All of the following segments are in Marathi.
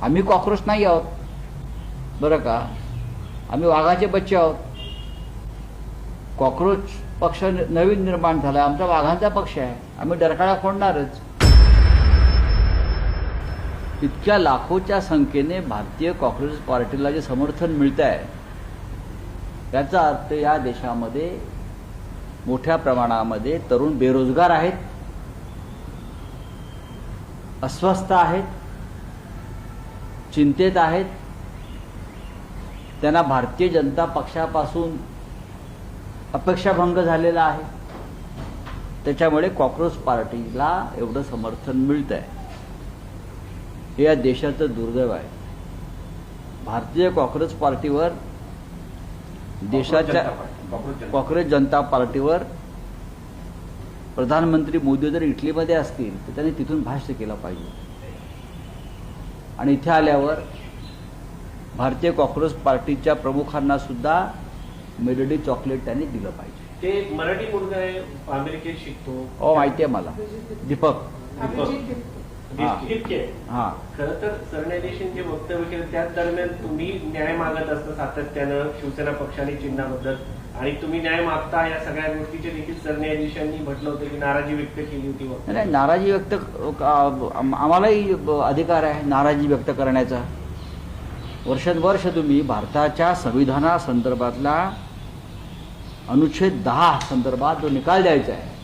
आम्ही कॉक्रोच नाही आहोत बरं का, आम्ही वाघाचे बच्चे आहोत. कॉक्रोच पक्ष नवीन निर्माण झाला, आमचा वाघांचा पक्ष आहे, आम्ही डरकाळा फोडणारच. इतक्या लाखोच्या संख्येने भारतीय कॉक्रोच पार्टीला जे समर्थन मिळत आहे त्याचा अर्थ या देशामध्ये मोठ्या प्रमाणामध्ये तरुण बेरोजगार आहेत, अस्वस्थ आहेत, चिंतेत आहेत. त्यांना भारतीय जनता पक्षापासून अपेक्षाभंग झालेला आहे. त्याच्यामुळे कॉक्रोच पार्टीला एवढं समर्थन मिळत आहे. हे या देशाचं दुर्दैव आहे. भारतीय कॉक्रोच पार्टीवर, देशाच्या कॉक्रोच जनता पार्टीवर प्रधानमंत्री मोदी जर इटलीमध्ये असतील तर त्यांनी तिथून भाष्य केलं पाहिजे आणि इथे आल्यावर भारतीय कॉक्रोच पार्टीच्या प्रमुखांना सुद्धा मेलडी चॉकलेट त्यांनी दिलं पाहिजे. ते मराठी मुलगा आहे, अमेरिकेत शिकतो. हो, माहिती आहे मला. दीपक. हा, खरं तर सरन्यायाधीशांचे वक्तव्य केलं त्याच दरम्यान तुम्ही न्याय मागत असता सातत्यानं शिवसेना पक्षाने चिन्हाबद्दल, आणि तुम्ही न्याय मागता या सगळ्या गोष्टीचे देखील सरन्यायाधीशांनी म्हटलं होतं की नाराजी व्यक्त केली होती. नाही, नाराजी व्यक्त आम्हालाही अधिकार आहे नाराजी व्यक्त करण्याचा. वर्षानुवर्ष तुम्ही भारताच्या संविधानासंदर्भातला अनुच्छेद 10 संदर्भात जो निकाल द्यायचा आहे,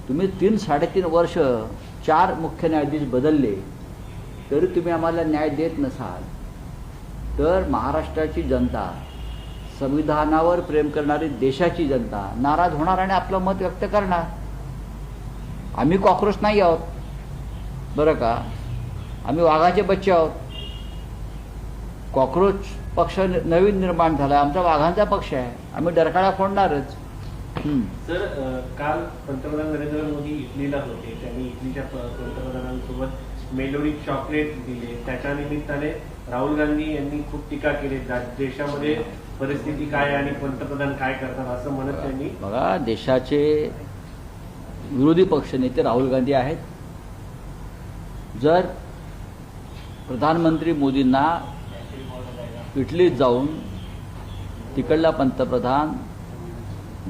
तुम्ही 3-3.5 वर्ष 4 मुख्य न्यायाधीश बदलले तरी तुम्ही आम्हाला न्याय देत नसाल तर महाराष्ट्राची जनता, संविधानावर प्रेम करणारी देशाची जनता नाराज होणार आणि आपलं मत व्यक्त करणार. आम्ही कॉक्रोच नाही आहोत बरं का, आम्ही वाघाचे बच्चे आहोत. कॉक्रोच पक्ष नवीन निर्माण झाला, आमचा वाघांचा पक्ष आहे, आम्ही डरकाळा फोडणारच. सर, काल पंतप्रधान नरेंद्र मोदी इटलीला होते. त्यांनी इटलीच्या पंतप्रधानांसोबत मेलोडी चॉकलेट दिले. त्याच्या निमित्ताने राहुल गांधी यांनी खूप टीका केली, देशामध्ये परिस्थिती काय आणि पंतप्रधान काय करतात असं म्हणत त्यांनी. बघा, देशाचे विरोधी पक्षनेते राहुल गांधी आहेत. जर प्रधानमंत्री मोदींना इटलीत जाऊन तिकडला पंतप्रधान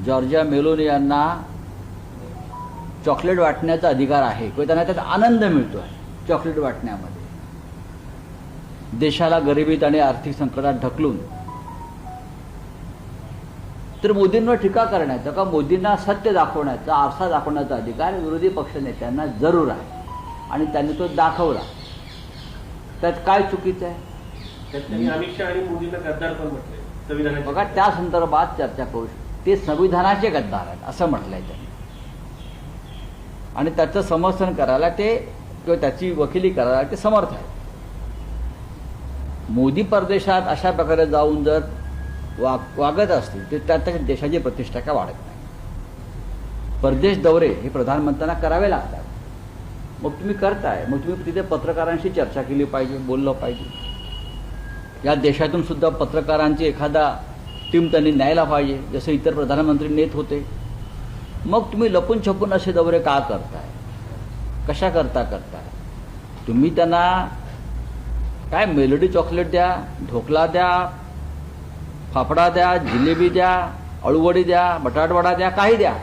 जॉर्जिया मेलोनी यांना चॉकलेट वाटण्याचा अधिकार आहे किंवा त्यांना त्याचा आनंद मिळतो आहे चॉकलेट वाटण्यामध्ये, देशाला गरिबीत आणि आर्थिक संकटात ढकलून, तर मोदींवर टीका करण्याचा का मोदींना सत्य दाखवण्याचा, आरसा दाखवण्याचा अधिकार विरोधी पक्षनेत्यांना जरूर आहे आणि त्यांनी तो दाखवला. त्यात काय चुकीचं आहे? त्यांनी अमित शहा आणि मोदींना गद्दार पण म्हटले संविधानात. बघा, त्या संदर्भात चर्चा करू शकतो. ते संविधानाचे गद्दार आहेत असं म्हटलंय त्यांनी आणि त्याचं समर्थन करायला ते किंवा त्याची वकिली करायला ते समर्थ आहेत. मोदी परदेशात अशा प्रकारे जाऊन जर वागत असतील तर त्यात देशाची प्रतिष्ठा काय वाढत नाही. परदेश दौरे हे प्रधानमंत्र्यांना करावे लागतात. मग तुम्ही करताय, मग तुम्ही तिथे पत्रकारांशी चर्चा केली पाहिजे, बोललं पाहिजे. या देशातून सुद्धा पत्रकारांची एखादा टीम त्यांनी न्यायला पाहिजे, जसं इतर प्रधानमंत्री नेत होते. मग तुम्ही लपून छपून असे दौरे का करताय, कशा करताय? तुम्ही त्यांना काय मेलोडी चॉकलेट द्या, ढोकला द्या, फाफडा द्या, जिलेबी द्या, अळूवडी द्या, बटाटवडा द्या, काही द्या,